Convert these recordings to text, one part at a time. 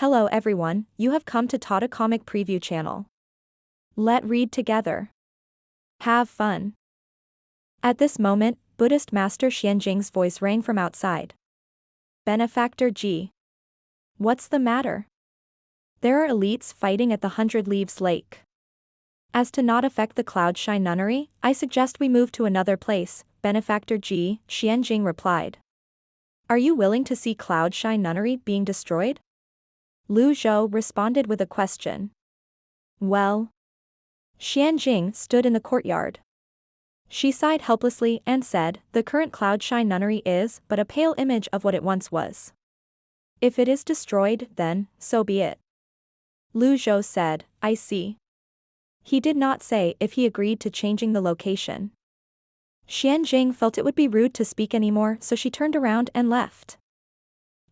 Hello everyone, you have come to Tata Comic Preview channel. Let read together. Have fun. At this moment, Buddhist Master Xianjing's voice rang from outside. Benefactor G. What's the matter? There are elites fighting at the 100 Leaves Lake. As to not affect the Cloudshine Nunnery, I suggest we move to another place, Benefactor G, Xianjing replied. Are you willing to see Cloudshine Nunnery being destroyed? Zhou responded with a question. Well. Xianjing stood in the courtyard. She sighed helplessly and said, the current Cloudshine Nunnery is but a pale image of what it once was. If it is destroyed, then, so be it. Zhou said, I see. He did not say if he agreed to changing the location. Xianjing felt it would be rude to speak anymore, so she turned around and left.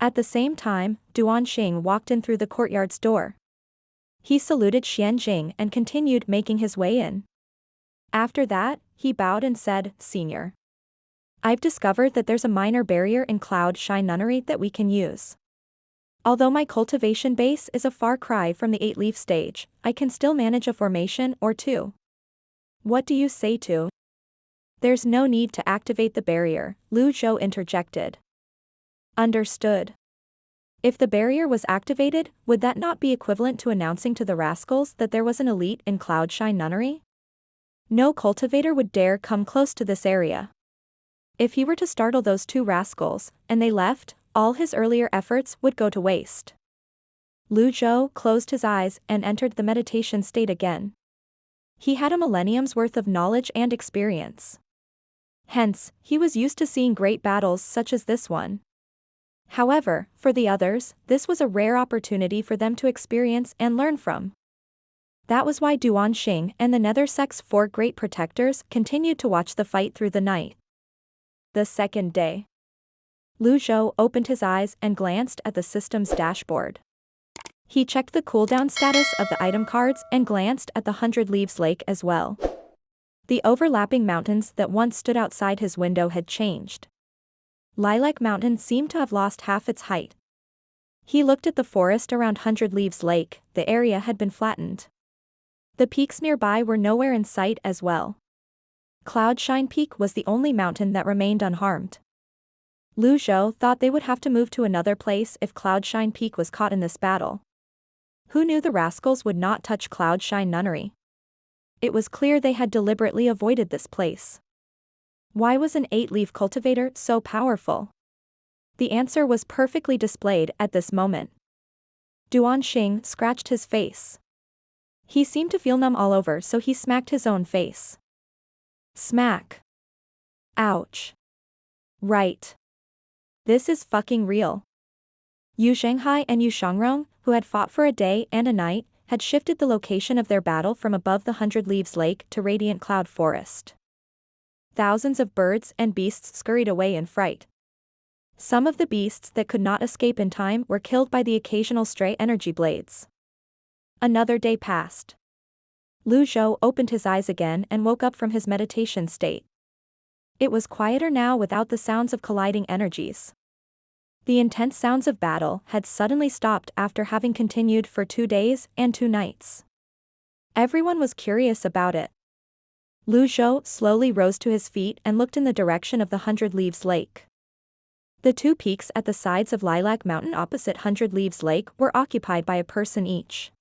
At the same time, Duanxing walked in through the courtyard's door. He saluted Xianjing and continued making his way in. After that, he bowed and said, Senior. I've discovered that there's a minor barrier in Cloudshine Nunnery that we can use. Although my cultivation base is a far cry from the 8-leaf stage, I can still manage a formation or two. What do you say to? There's no need to activate the barrier, Zhou interjected. Understood. If the barrier was activated, would that not be equivalent to announcing to the rascals that there was an elite in Cloudshine Nunnery? No cultivator would dare come close to this area. If he were to startle those two rascals, and they left, all his earlier efforts would go to waste. Zhou closed his eyes and entered the meditation state again. He had a millennium's worth of knowledge and experience. Hence, he was used to seeing great battles such as this one. However, for the others, this was a rare opportunity for them to experience and learn from. That was why Duanxing and the Nether Sect's 4 great protectors continued to watch the fight through the night. The second day. Zhou opened his eyes and glanced at the system's dashboard. He checked the cooldown status of the item cards and glanced at the 100 Leaves Lake as well. The overlapping mountains that once stood outside his window had changed. Lilac Mountain seemed to have lost half its height. He looked at the forest around 100 Leaves Lake, the area had been flattened. The peaks nearby were nowhere in sight as well. Cloudshine Peak was the only mountain that remained unharmed. Zhou thought they would have to move to another place if Cloudshine Peak was caught in this battle. Who knew the rascals would not touch Cloudshine Nunnery? It was clear they had deliberately avoided this place. Why was an 8-leaf cultivator so powerful? The answer was perfectly displayed at this moment. Duanxing scratched his face. He seemed to feel numb all over, so he smacked his own face. Smack. Ouch. Right. This is fucking real. Zhenghai and Zhengrong, who had fought for a day and a night, had shifted the location of their battle from above the 100 Leaves Lake to Radiant Cloud Forest. Thousands of birds and beasts scurried away in fright. Some of the beasts that could not escape in time were killed by the occasional stray energy blades. Another day passed. Zhou opened his eyes again and woke up from his meditation state. It was quieter now without the sounds of colliding energies. The intense sounds of battle had suddenly stopped after having continued for 2 days and 2 nights. Everyone was curious about it. Zhou slowly rose to his feet and looked in the direction of the 100 Leaves Lake. The 2 peaks at the sides of Lilac Mountain opposite 100 Leaves Lake were occupied by a person each.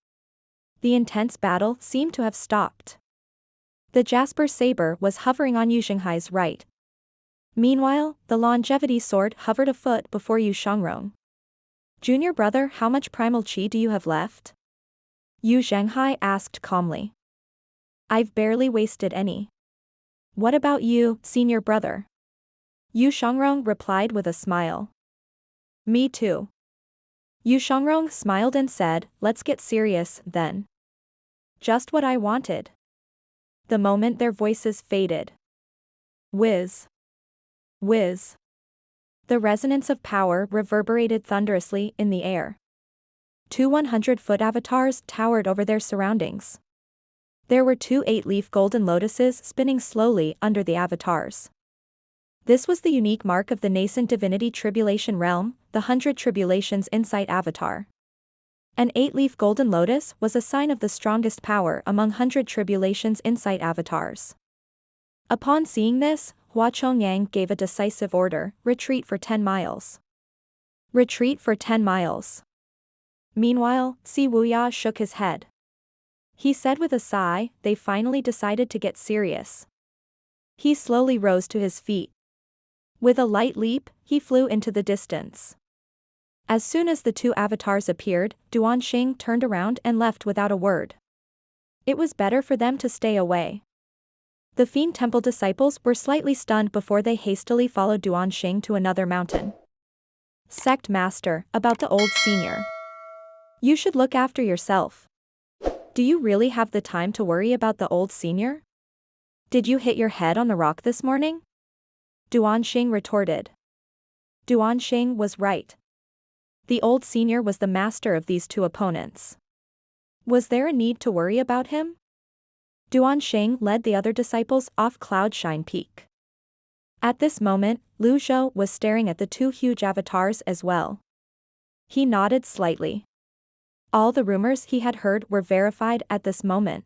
The intense battle seemed to have stopped. The Jasper Saber was hovering on Zhenghai's right. Meanwhile, the Longevity Sword hovered a foot before Zhengrong. Junior brother, how much primal chi do you have left? Zhenghai asked calmly. I've barely wasted any. What about you, senior brother? Zhengrong replied with a smile. Me too. Zhengrong smiled and said, let's get serious, then. Just what I wanted. The moment their voices faded. Whiz. Whiz. The resonance of power reverberated thunderously in the air. 2 100-foot avatars towered over their surroundings. There were 2 8-leaf golden lotuses spinning slowly under the avatars. This was the unique mark of the nascent divinity tribulation realm, the 100 Tribulations Insight Avatar. An 8-leaf golden lotus was a sign of the strongest power among 100 tribulations insight avatars. Upon seeing this, Hua Chongyang gave a decisive order: retreat for 10 miles. Retreat for 10 miles. Meanwhile, Si Wuya shook his head. He said with a sigh, they finally decided to get serious. He slowly rose to his feet. With a light leap, he flew into the distance. As soon as the two avatars appeared, Duanxing turned around and left without a word. It was better for them to stay away. The Fiend Temple disciples were slightly stunned before they hastily followed Duanxing to another mountain. Sect Master, about the old senior. You should look after yourself. Do you really have the time to worry about the old senior? Did you hit your head on the rock this morning? Duanxing retorted. Duanxing was right. The old senior was the master of these two opponents. Was there a need to worry about him? Duanxing led the other disciples off Cloudshine Peak. At this moment, Zhou was staring at the two huge avatars as well. He nodded slightly. All the rumors he had heard were verified at this moment.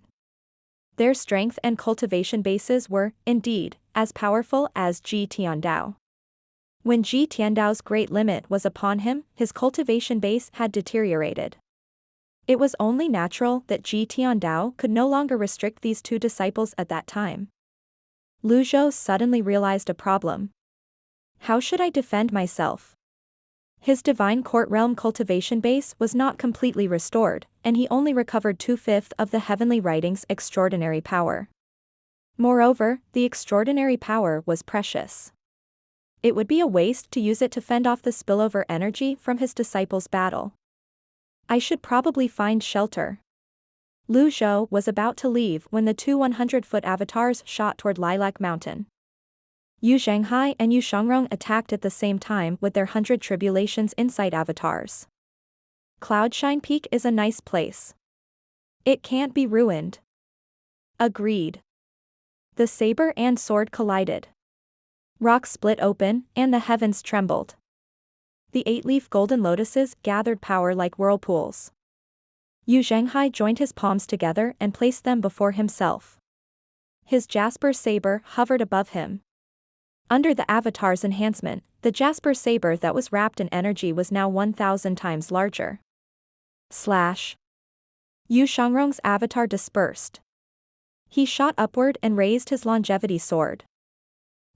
Their strength and cultivation bases were, indeed, as powerful as Ji Tiandao. When Ji Tiandao's great limit was upon him, his cultivation base had deteriorated. It was only natural that Ji Tiandao could no longer restrict these two disciples at that time. Zhou suddenly realized a problem. How should I defend myself? His divine court realm cultivation base was not completely restored, and he only recovered 2/5 of the heavenly writing's extraordinary power. Moreover, the extraordinary power was precious. It would be a waste to use it to fend off the spillover energy from his disciples' battle. I should probably find shelter. Zhou was about to leave when the two 100-foot avatars shot toward Lilac Mountain. Zhenghai and Shongrong attacked at the same time with their 100 tribulations insight avatars. Cloudshine Peak is a nice place. It can't be ruined. Agreed. The saber and sword collided. Rocks split open, and the heavens trembled. The 8-leaf golden lotuses gathered power like whirlpools. Zhenghai joined his palms together and placed them before himself. His jasper saber hovered above him. Under the avatar's enhancement, the jasper saber that was wrapped in energy was now 1,000 times larger. Slash. Shongrong's avatar dispersed. He shot upward and raised his longevity sword.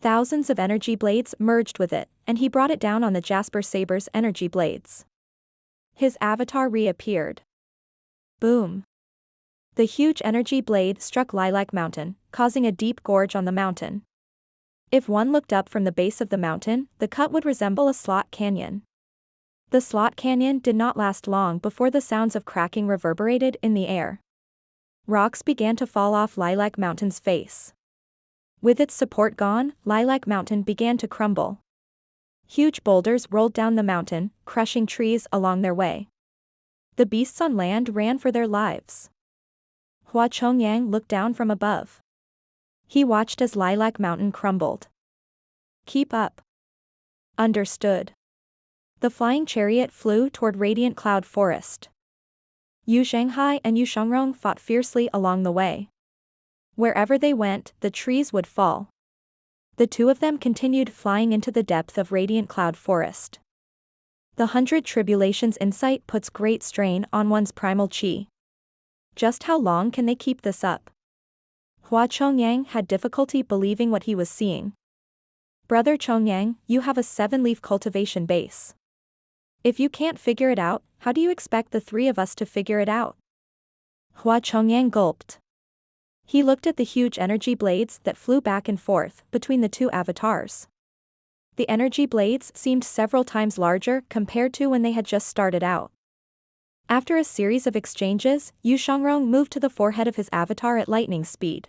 Thousands of energy blades merged with it, and he brought it down on the Jasper Saber's energy blades. His avatar reappeared. Boom. The huge energy blade struck Lilac Mountain, causing a deep gorge on the mountain. If one looked up from the base of the mountain, the cut would resemble a slot canyon. The slot canyon did not last long before the sounds of cracking reverberated in the air. Rocks began to fall off Lilac Mountain's face. With its support gone, Lilac Mountain began to crumble. Huge boulders rolled down the mountain, crushing trees along their way. The beasts on land ran for their lives. Hua Chongyang looked down from above. He watched as Lilac Mountain crumbled. Keep up. Understood. The flying chariot flew toward Radiant Cloud Forest. Zhenghai and Shongrong fought fiercely along the way. Wherever they went, the trees would fall. The two of them continued flying into the depth of Radiant Cloud Forest. The 100 tribulations insight puts great strain on one's primal chi. Just how long can they keep this up? Hua Chongyang had difficulty believing what he was seeing. Brother Chongyang, you have a 7-leaf cultivation base. If you can't figure it out, how do you expect the three of us to figure it out? Hua Chongyang gulped. He looked at the huge energy blades that flew back and forth between the two avatars. The energy blades seemed several times larger compared to when they had just started out. After a series of exchanges, Shongrong moved to the forehead of his avatar at lightning speed.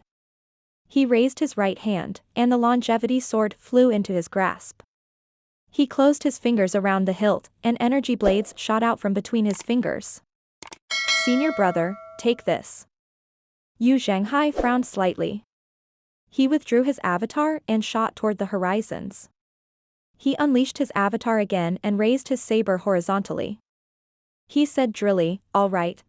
He raised his right hand, and the longevity sword flew into his grasp. He closed his fingers around the hilt, and energy blades shot out from between his fingers. Senior brother, take this. Zhenghai frowned slightly. He withdrew his avatar and shot toward the horizons. He unleashed his avatar again and raised his saber horizontally. He said drily, all right.